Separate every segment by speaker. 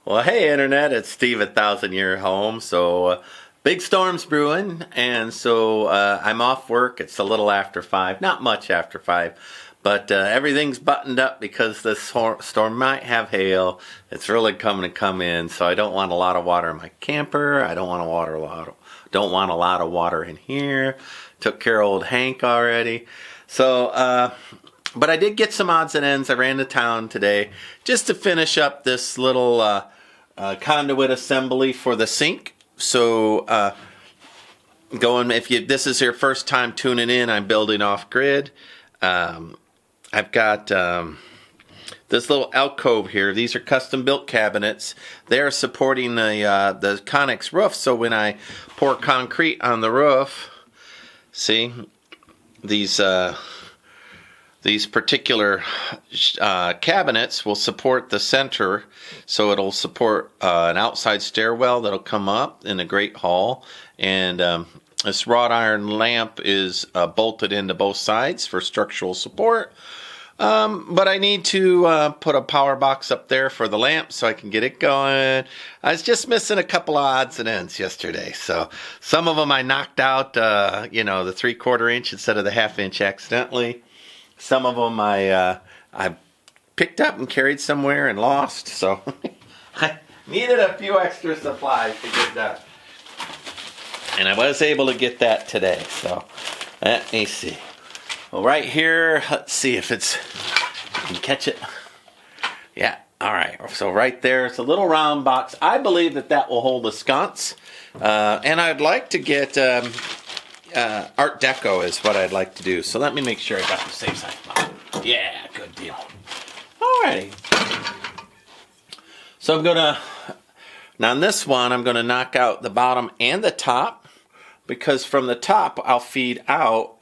Speaker 1: Well, hey, Internet, it's Steve at Thousand Year Home. Big storm's brewing, and I'm off work. It's a little after 5, not much after 5, but everything's buttoned up because this storm might have hail. It's really coming to come in, so I don't want a lot of water in my camper. I don't want don't want a lot of water in here. Took care of old Hank already. But I did get some odds and ends. I ran to town today just to finish up this little conduit assembly for the sink. If this is your first time tuning in, I'm building off grid. I've got this little alcove here. These are custom built cabinets. They're supporting the Conex roof. So when I pour concrete on the roof, see these particular cabinets will support the center, so it'll support an outside stairwell that'll come up in the Great Hall, and this wrought iron lamp is bolted into both sides for structural support. But I need to put a power box up there for the lamp so I can get it going. I was just missing a couple of odds and ends yesterday, so some of them I knocked out, the 3/4 inch instead of the 1/2 inch accidentally. Some of them I picked up and carried somewhere and lost, so I needed a few extra supplies to get done. And I was able to get that today, so let me see. Well, right here, let's see if I can catch it. Yeah, all right. So right there, it's a little round box. I believe that will hold a sconce, and I'd like to get Art Deco is what I'd like to do. So let me make sure I got the safe side box. Yeah, good deal. Alrighty. So now on this one, I'm gonna knock out the bottom and the top, because from the top I'll feed out.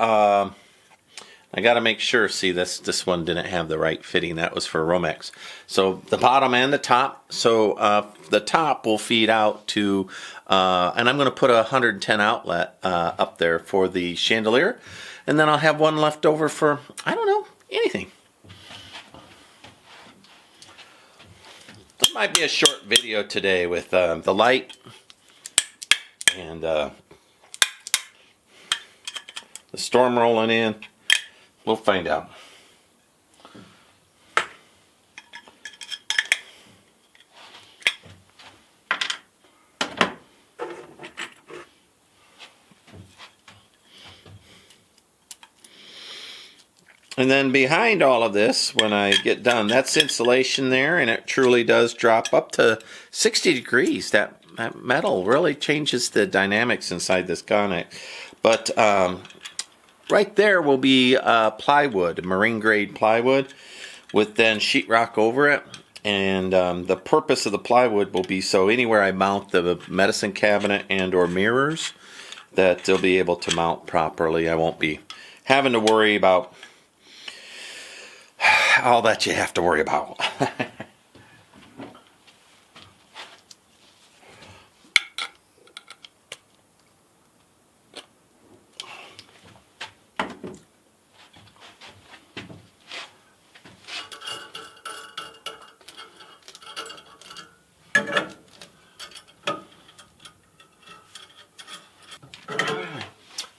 Speaker 1: I gotta make sure, see this one didn't have the right fitting. That was for Romex. So the bottom and the top. So the top will feed out to, and I'm gonna put a 110 outlet up there for the chandelier. And then I'll have one left over for, I don't know, anything. This might be a short video today with the light and the storm rolling in. We'll find out. And then behind all of this, when I get done, that's insulation there, and it truly does drop up to 60 degrees. That metal really changes the dynamics inside this Conex. But right there will be plywood, marine grade plywood, with then sheetrock over it. And the purpose of the plywood will be so anywhere I mount the medicine cabinet and or mirrors, that they'll be able to mount properly. I won't be having to worry about all that you have to worry about.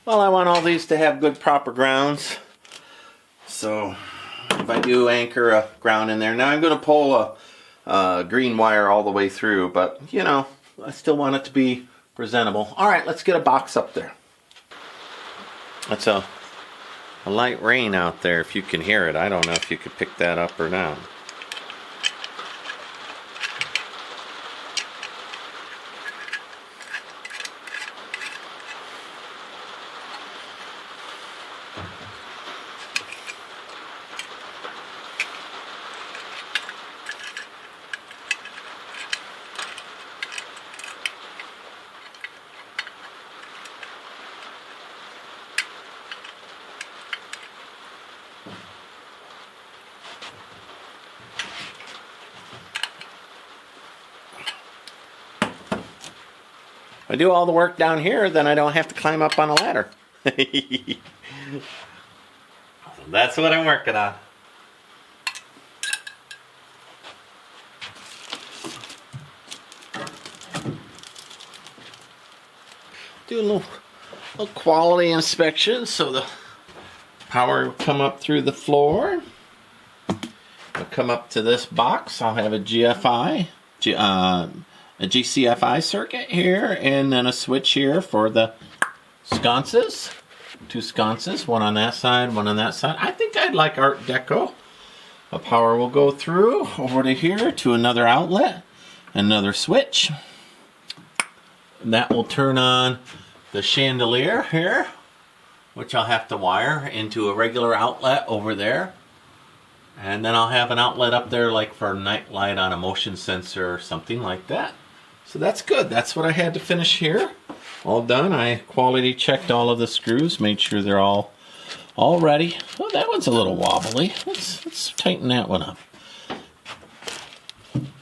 Speaker 1: Well, I want all these to have good proper grounds, so if I do anchor a ground in there, now I'm going to pull a green wire all the way through, but I still want it to be presentable. All right, let's get a box up there. That's a light rain out there, if you can hear it. I don't know if you could pick that up or not. If I do all the work down here, then I don't have to climb up on a ladder. That's what I'm working on. do a little quality inspection. So the power will come up through the floor. I'll come up to this box. I'll have a GCFI circuit here, and then a switch here for the sconces. 2 sconces, one on that side, one on that side. I think I'd like Art Deco. The power will go through over to here to another outlet, another switch. And that will turn on the chandelier here, which I'll have to wire into a regular outlet over there. And then I'll have an outlet up there like for a night light on a motion sensor or something like that. So that's good. That's what I had to finish here. All done. I quality checked all of the screws, made sure they're all ready. Oh, that one's a little wobbly. Let's tighten that one up.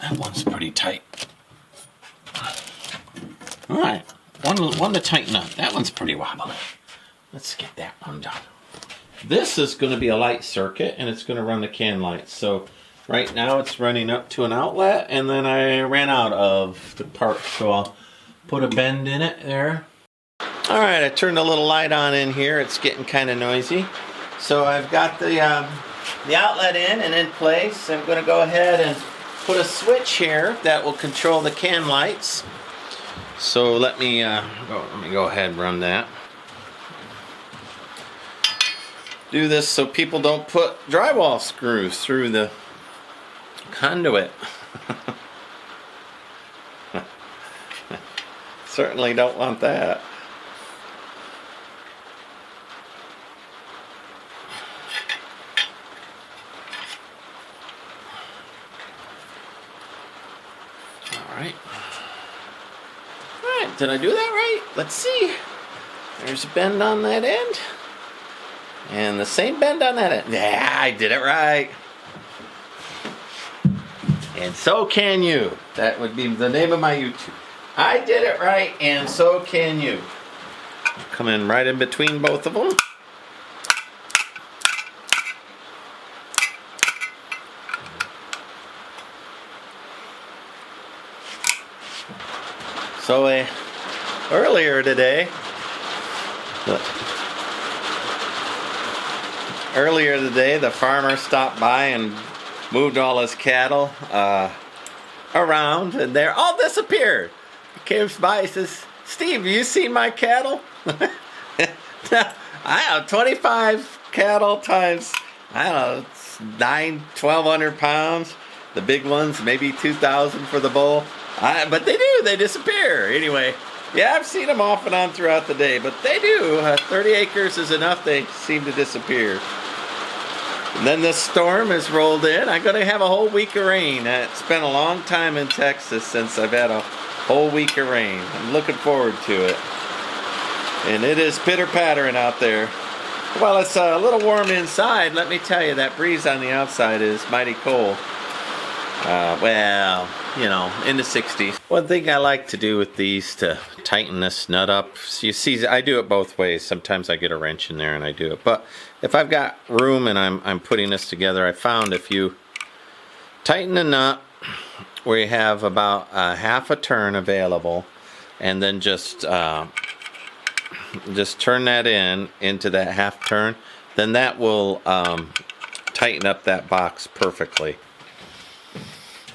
Speaker 1: That one's pretty tight. All right, one to tighten up. That one's pretty wobbly. Let's get that one done. This is going to be a light circuit, and it's going to run the can lights. So right now it's running up to an outlet, and then I ran out of the part, so I'll put a bend in it there. All right, I turned a little light on in here. It's getting kind of noisy. So I've got the outlet in and in place. I'm going to go ahead and put a switch here that will control the can lights. So let me go ahead and run that. Do this so people don't put drywall screws through the conduit. Certainly don't want that. All right. Did I do that right? Let's see. There's a bend on that end. And the same bend on that end. Yeah, I did it right. And so can you. That would be the name of my YouTube. I did it right, and so can you. Come in right in between both of them. So earlier today, the farmer stopped by and moved all his cattle around, and they're all disappeared. He came by, he says, "Steve, you seen my cattle?" I have 25 cattle times, I don't know, 1,200 pounds. The big ones, maybe 2,000 for the bull. But they disappear. Anyway, yeah, I've seen them off and on throughout the day, but they do. 30 acres is enough, they seem to disappear. And then this storm has rolled in. I'm going to have a whole week of rain. It's been a long time in Texas since I've had a whole week of rain. I'm looking forward to it. And it is pitter-pattering out there. Well, it's a little warm inside. Let me tell you, that breeze on the outside is mighty cold. Well, you know, in the 60s. One thing I like to do with these to tighten this nut up, so you see, I do it both ways. Sometimes I get a wrench in there and I do it. But if I've got room and I'm putting this together, I found if you tighten the nut where you have about half a turn available, and then just turn that into that half turn, then that will tighten up that box perfectly.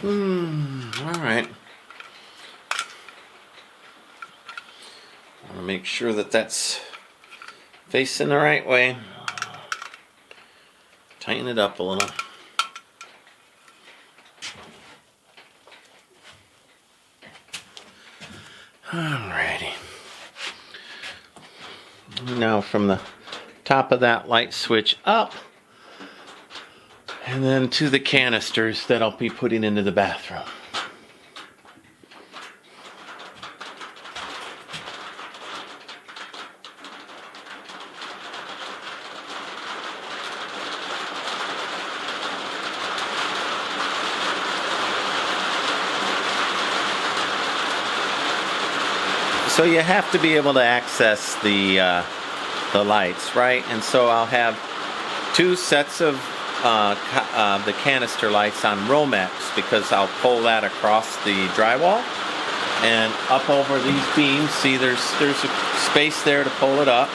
Speaker 1: All right. I want to make sure that that's facing the right way. Tighten it up a little. Alrighty. Now from the top of that light switch up, and then to the canisters that I'll be putting into the bathroom. So you have to be able to access the lights, right? And so I'll have 2 sets of the canister lights on Romex, because I'll pull that across the drywall. and up over these beams. See, there's a space there to pull it up.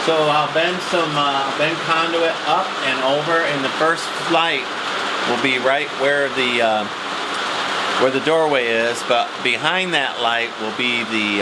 Speaker 1: So I'll bend conduit up and over, and the first light will be right where the doorway is. But behind that light will be the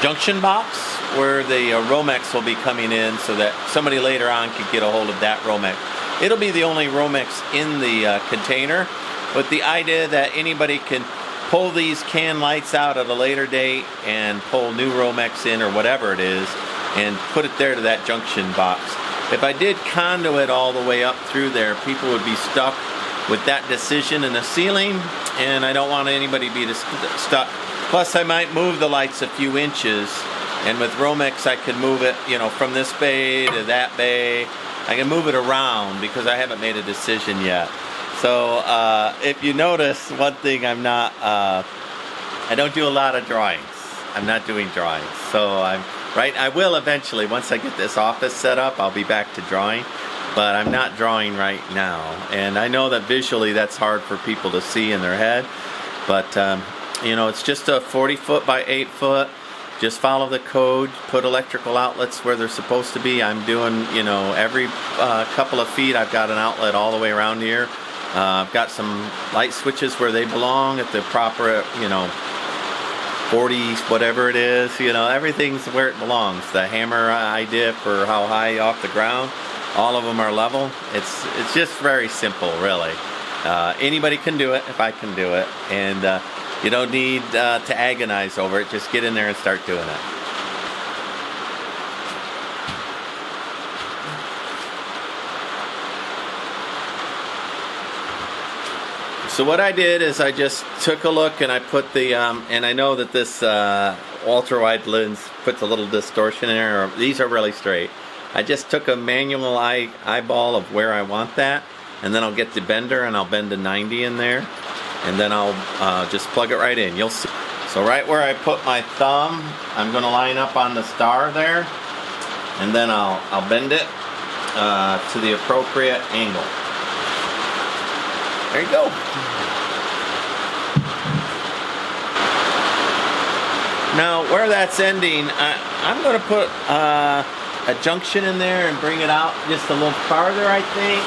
Speaker 1: junction box where the Romex will be coming in, so that somebody later on could get a hold of that Romex. It'll be the only Romex in the container, but the idea that anybody can pull these can lights out at a later date and pull new Romex in or whatever it is and put it there to that junction box. If I did conduit all the way up through there, people would be stuck with that decision in the ceiling, and I don't want anybody to be stuck. Plus I might move the lights a few inches, and with Romex I could move it, you know, from this bay to that bay. I can move it around because I haven't made a decision yet. So if you notice, one thing I don't do a lot of drawings. I'm not doing drawings. So I will eventually, once I get this office set up, I'll be back to drawing. But I'm not drawing right now. And I know that visually that's hard for people to see in their head. But, you know, it's just a 40-foot by 8-foot. Just follow the code, put electrical outlets where they're supposed to be. I'm doing, you know, every couple of feet I've got an outlet all the way around here. I've got some light switches where they belong at the proper, you know, 40, whatever it is, you know, everything's where it belongs. The hammer idea for how high off the ground, all of them are level. It's just very simple, really. Anybody can do it if I can do it, and you don't need to agonize over it. Just get in there and start doing it. So what I did is I just took a look and I put the, and I know that this ultra-wide lens puts a little distortion in there. These are really straight. I just took a manual eyeball of where I want that, and then I'll get the bender and I'll bend a 90 in there, and then I'll just plug it right in. You'll see. So right where I put my thumb, I'm going to line up on the star there, and then I'll bend it to the appropriate angle. There you go. Now where that's ending, I'm going to put a junction in there and bring it out just a little farther, I think.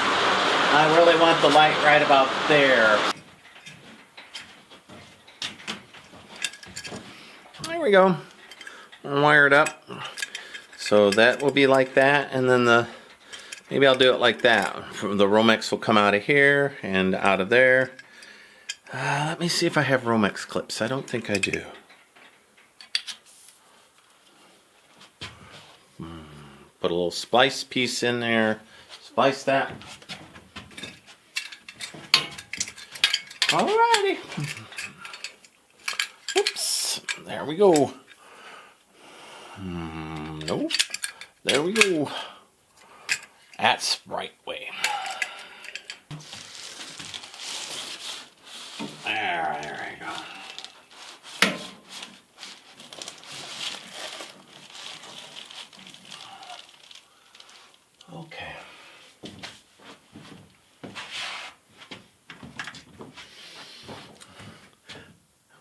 Speaker 1: I really want the light right about there. There we go. Wire it up. So that will be like that, and then maybe I'll do it like that. The Romex will come out of here and out of there. Let me see if I have Romex clips. I don't think I do. Put a little splice piece in there. Splice that. Alrighty. Oops. There we go. Nope. There we go. That's right way. There we go. Okay.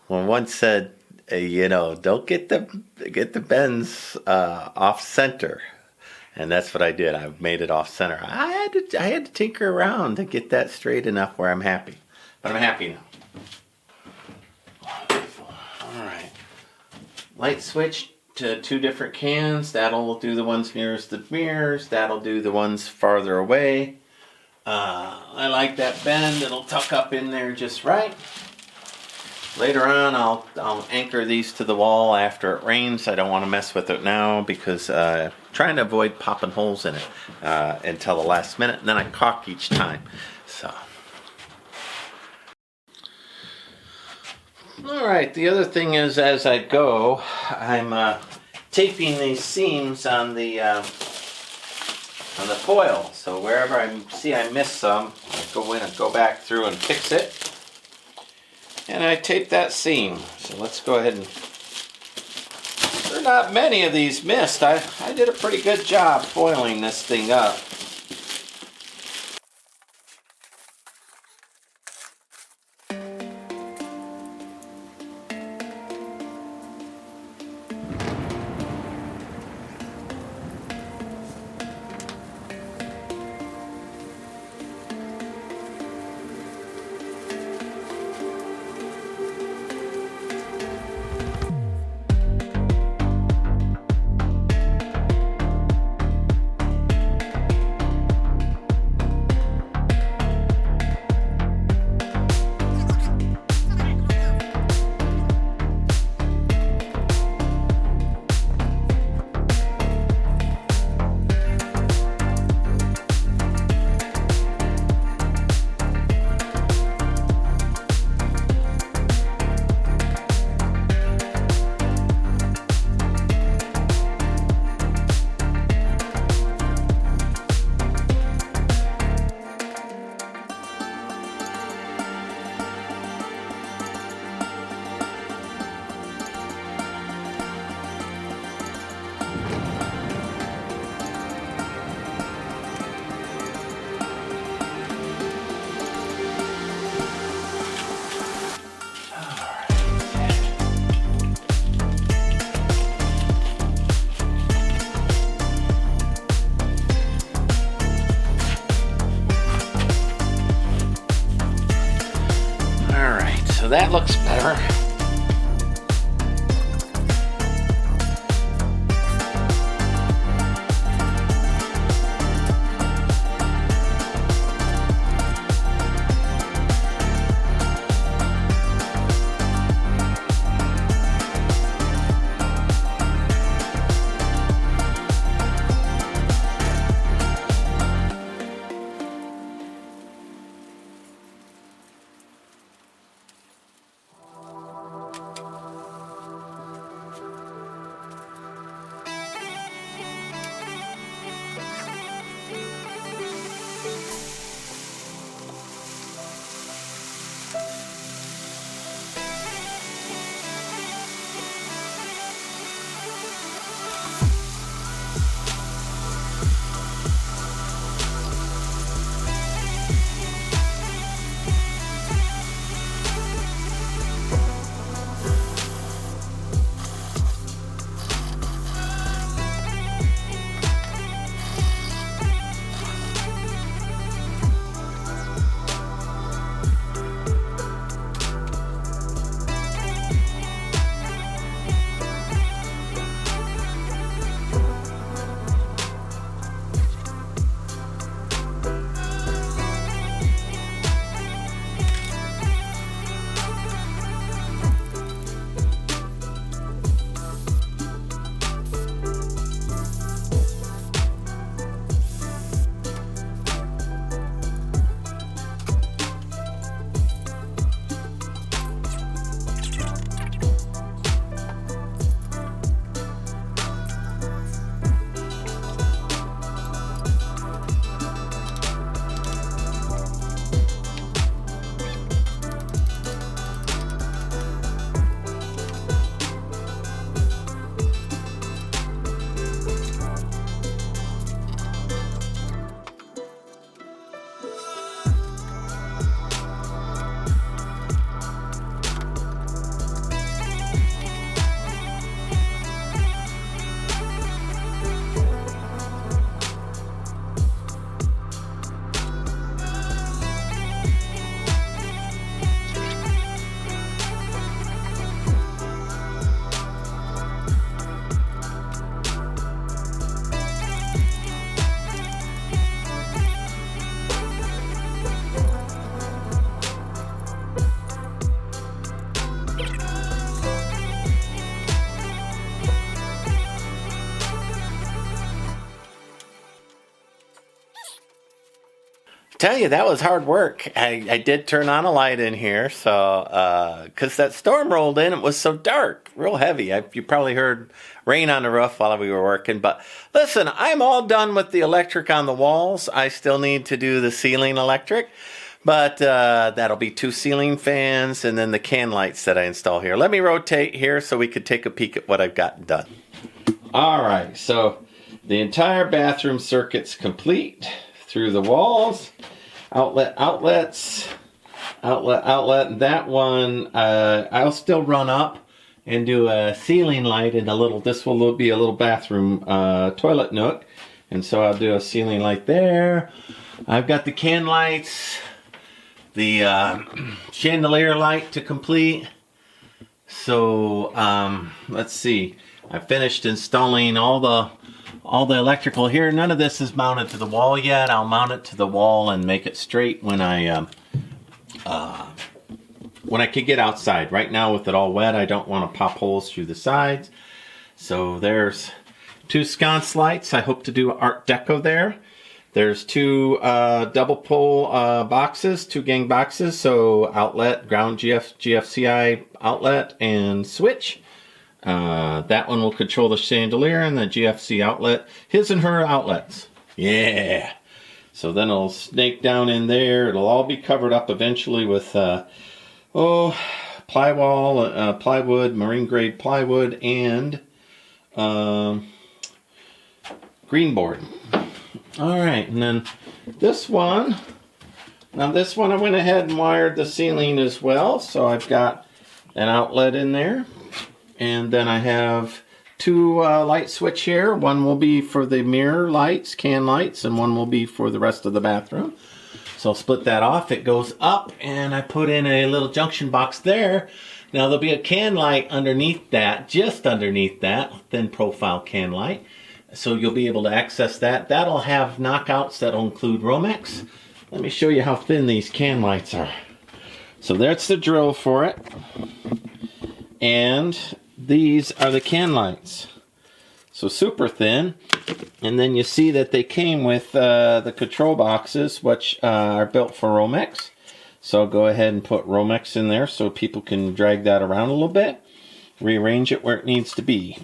Speaker 1: Well, once said, you know, don't get the bends off center. And that's what I did. I made it off center. I had to tinker around to get that straight enough where I'm happy. But I'm happy now. Wonderful. All right. Light switch to 2 different cans. That'll do the ones nearest the mirrors. That'll do the ones farther away. I like that bend. It'll tuck up in there just right. Later on, I'll anchor these to the wall after it rains. I don't want to mess with it now because trying to avoid popping holes in it until the last minute, and then I caulk each time. So, all right. The other thing is, as I go, I'm taping these seams on the foil. So wherever I see I miss some, I go in and go back through and fix it. And I tape that seam. So let's go ahead and... There are not many of these missed. I did a pretty good job foiling this thing up. So that looks better. Tell you, that was hard work. I did turn on a light in here, so because that storm rolled in, it was so dark, real heavy. You probably heard rain on the roof while we were working. But listen, I'm all done with the electric on the walls. I still need to do the ceiling electric, but that'll be 2 ceiling fans and then the can lights that I install here. Let me rotate here so we could take a peek at what I've gotten done. All right, so the entire bathroom circuit's complete. Through the walls, outlets, outlet. That one, I'll still run up and do a ceiling light and this will be a little bathroom toilet nook. And so I'll do a ceiling light there. I've got the can lights, the chandelier light to complete. So let's see, I finished installing all the electrical here. None of this is mounted to the wall yet. I'll mount it to the wall and make it straight when I can get outside. Right now with it all wet, I don't want to pop holes through the sides. So there's 2 sconce lights. I hope to do Art Deco there. There's 2 double pole boxes, 2 gang boxes. So outlet, ground GFCI outlet and switch. That one will control the chandelier and the GFC outlet, his and her outlets. Yeah. So then it'll snake down in there. It'll all be covered up eventually with plywood, marine grade plywood, and green board. All right, and then this one. Now this one I went ahead and wired the ceiling as well, so I've got an outlet in there. And then I have 2 light switch here. One will be for the mirror lights, can lights, and one will be for the rest of the bathroom. So I'll split that off. It goes up, and I put in a little junction box there. Now there'll be a can light underneath that, just underneath that, thin profile can light. So you'll be able to access that. That'll have knockouts that'll include Romex. Let me show you how thin these can lights are. So that's the drill for it. And these are the can lights. So super thin. And then you see that they came with the control boxes, which are built for Romex. So I'll go ahead and put Romex in there so people can drag that around a little bit. Rearrange it where it needs to be.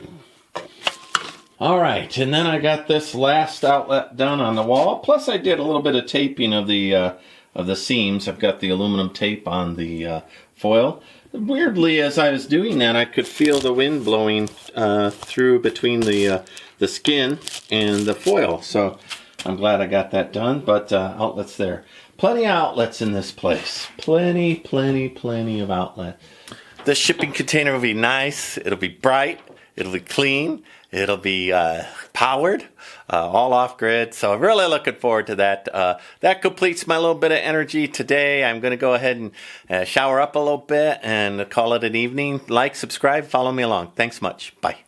Speaker 1: Alright, and then I got this last outlet done on the wall. Plus I did a little bit of taping of the seams. I've got the aluminum tape on the foil. Weirdly, as I was doing that, I could feel the wind blowing through between the skin and the foil. So I'm glad I got that done, but outlets there. Plenty of outlets in this place. Plenty of outlet. This shipping container will be nice. It'll be bright. It'll be clean. It'll be powered, all off-grid. So I'm really looking forward to that. That completes my little bit of energy today. I'm going to go ahead and shower up a little bit and call it an evening. Like, subscribe, follow me along. Thanks much. Bye.